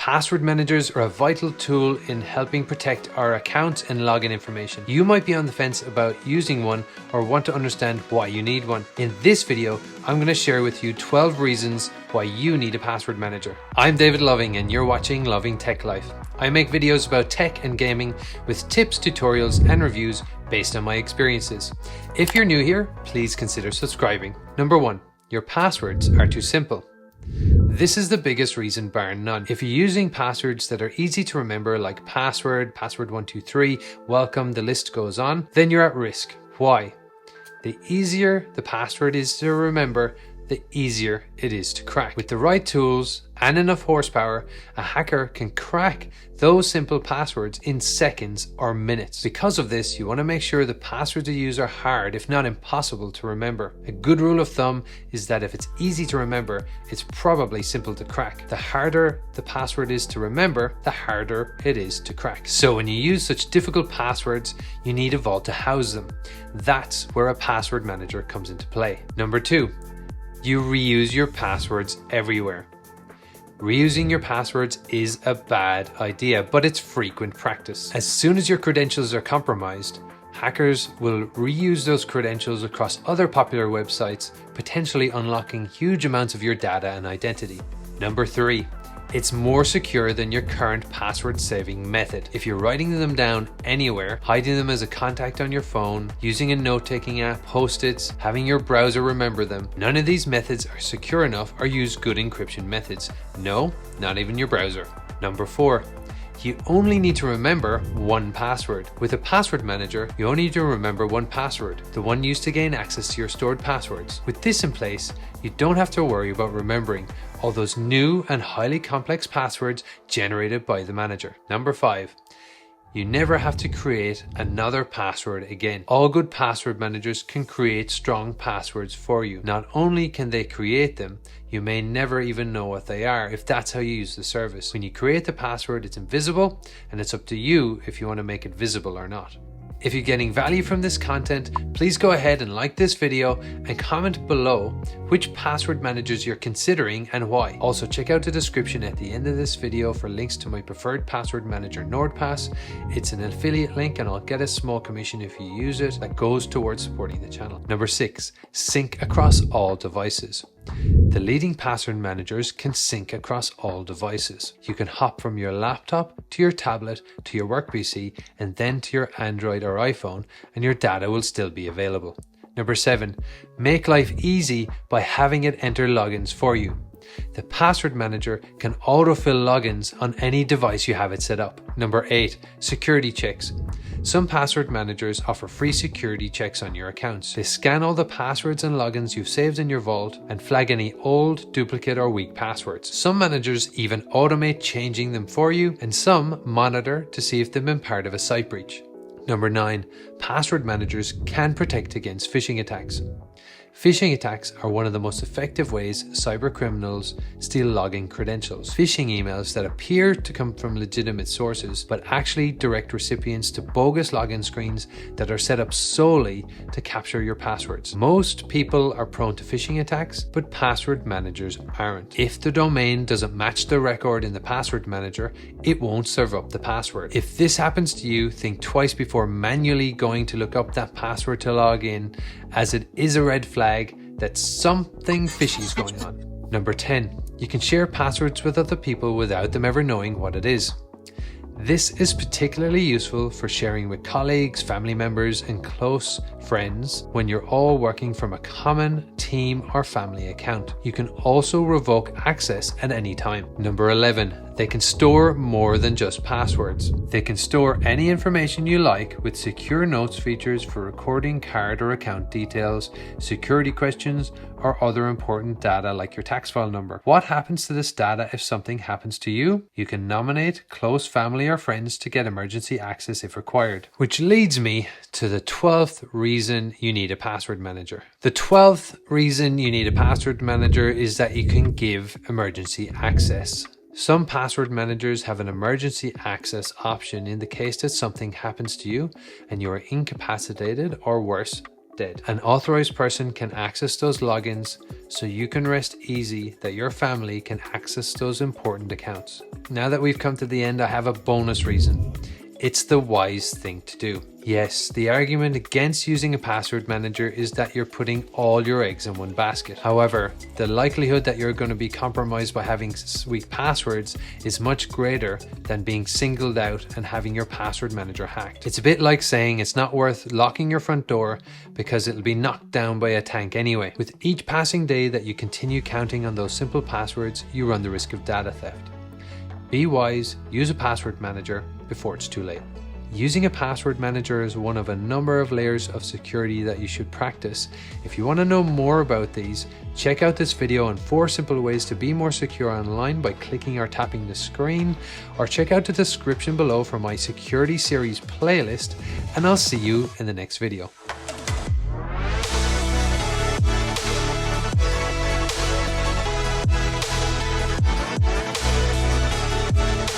Password managers are a vital tool in helping protect our accounts and login information. You might be on the fence about using one or want to understand why you need one. In this video, I'm going to share with you 12 reasons why you need a password manager. I'm David Loving and you're watching Loving Tech Life. I make videos about tech and gaming with tips, tutorials and reviews based on my experiences. If you're new here, please consider subscribing. Number 1, your passwords are too simple. This is the biggest reason bar none. If you're using passwords that are easy to remember like password 123, welcome, the list goes on, then you're at risk. Why? The easier the password is to remember, the easier it is to crack. With the right tools and enough horsepower, a hacker can crack those simple passwords in seconds or minutes. Because of this, you want to make sure the passwords you use are hard, if not impossible, to remember. A good rule of thumb is that if it's easy to remember, it's probably simple to crack. The harder the password is to remember, the harder it is to crack. So when you use such difficult passwords, you need a vault to house them. That's where a password manager comes into play. Number 2, you reuse your passwords everywhere. Reusing your passwords is a bad idea, but it's frequent practice. As soon as your credentials are compromised, hackers will reuse those credentials across other popular websites, potentially unlocking huge amounts of your data and identity. Number 3, it's more secure than your current password saving method. If you're writing them down anywhere, hiding them as a contact on your phone, using a note-taking app, Post-its, having your browser remember them, none of these methods are secure enough or use good encryption methods. No, not even your browser. Number 4, you only need to remember one password. With a password manager, you only need to remember one password, the one used to gain access to your stored passwords. With this in place, you don't have to worry about remembering all those new and highly complex passwords generated by the manager. Number 5, you never have to create another password again. All good password managers can create strong passwords for you. Not only can they create them, you may never even know what they are if that's how you use the service. When you create the password, it's invisible and it's up to you if you want to make it visible or not. If you're getting value from this content, please go ahead and like this video and comment below which password managers you're considering and why. Also, check out the description at the end of this video for links to my preferred password manager, NORDPASS. It's an affiliate link and I'll get a small commission if you use it that goes towards supporting the channel. Number 6, sync across all devices. The leading password managers can sync across all devices. You can hop from your laptop to your tablet to your work PC and then to your Android or iPhone, and your data will still be available. Number 7, make life easy by having it enter logins for you. The password manager can autofill logins on any device you have it set up. Number 8, security checks. Some password managers offer free security checks on your accounts. They scan all the passwords and logins you've saved in your vault and flag any old, duplicate or weak passwords. Some managers even automate changing them for you, and some monitor to see if they've been part of a site breach. Number 9, password managers can protect against phishing attacks. Phishing attacks are one of the most effective ways cyber criminals steal login credentials. Phishing emails that appear to come from legitimate sources but actually direct recipients to bogus login screens that are set up solely to capture your passwords. Most people are prone to phishing attacks, but password managers aren't. If the domain doesn't match the record in the password manager, it won't serve up the password. If this happens to you, think twice before manually going to look up that password to log in, as it is a red flag that something fishy is going on. Number 10, you can share passwords with other people without them ever knowing what it is. This is particularly useful for sharing with colleagues, family members, and close friends when you're all working from a common team or family account. You can also revoke access at any time. Number 11, they can store more than just passwords. They can store any information you like with secure notes features for recording card or account details, security questions, or other important data like your tax file number. What happens to this data if something happens to you? You can nominate close family or friends to get emergency access if required. Which leads me to the 12th reason you need a password manager. The 12th reason you need a password manager is that you can give emergency access. Some password managers have an emergency access option in the case that something happens to you and you are incapacitated or worse, dead. An authorized person can access those logins so you can rest easy that your family can access those important accounts. Now that we've come to the end, I have a bonus reason. It's the wise thing to do. Yes, the argument against using a password manager is that you're putting all your eggs in one basket. However, the likelihood that you're going to be compromised by having weak passwords is much greater than being singled out and having your password manager hacked. It's a bit like saying it's not worth locking your front door because it'll be knocked down by a tank anyway. With each passing day that you continue counting on those simple passwords, you run the risk of data theft. Be wise, use a password manager before it's too late. Using a password manager is one of a number of layers of security that you should practice. If you want to know more about these, check out this video on 4 simple ways to be more secure online by clicking or tapping the screen, or check out the description below for my security series playlist, and I'll see you in the next video.